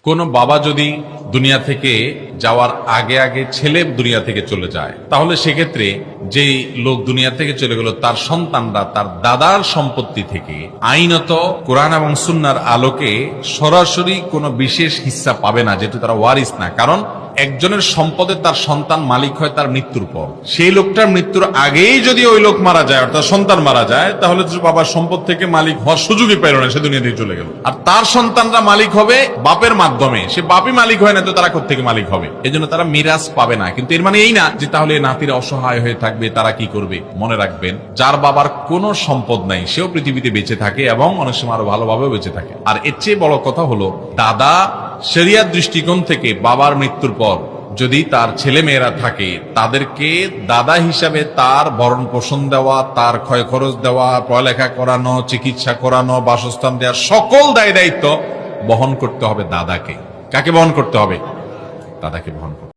কোন বাবা যদি দুনিয়া থেকে যাওয়ার আগে আগে ছেলে দুনিয়া থেকে চলে যায়, তাহলে সেক্ষেত্রে যেই লোক দুনিয়া থেকে চলে গেল তার সন্তানরা তার দাদার সম্পত্তি থেকে আইনত কোরআন এবং সুন্নাহর আলোকে সরাসরি কোনো বিশেষ হিস্সা পাবে না, যেহেতু তারা ওয়ারিস না। কারণ একজনের সম্পদে তার সন্তান মালিক হয় তার মৃত্যুর পর। সেই লোকটার মৃত্যুর আগেই যদি ওই লোক মারা যায়, অর্থাৎ সন্তান মারা যায়, তাহলে তো বাবার সম্পদ থেকে মালিক হওয়ার সুযোগই পেল না, সে দুনিয়া থেকে চলে গেল। আর তার সন্তানরা মালিক হবে বাপের মাধ্যমে, সে বাপই মালিক হয় না তো তারা কোত্থেকে মালিক হবে? এজন্য তারা মিরাজ পাবে না। কিন্তু এর মানে এই না যে তাহলে নাতিরা অসহায় হয়ে থাকবে, তারা কি করবে? মনে রাখবেন, যার বাবার কোনো সম্পদ নাই সেও পৃথিবীতে বেঁচে থাকে এবং অনেক সময় আরো ভালোভাবেও বেঁচে থাকে। আর এর চেয়ে বড় কথা হলো, দাদা শরিয়াত দৃষ্টিকোণ থেকে বাবার মৃত্যুর পর যদি তার ছেলে মেয়েরা থাকে, তাদেরকে দাদা হিসাবে তার ভরণ পোষণ দেওয়া, তার ক্ষয় খরচ দেওয়া, পড়ালেখা করানো, চিকিৎসা করানো, বাসস্থান দেওয়া, সকল দায় দায়িত্ব বহন করতে হবে দাদাকে। কাকে বহন করতে হবে? দাদাকে বহন করতে হবে।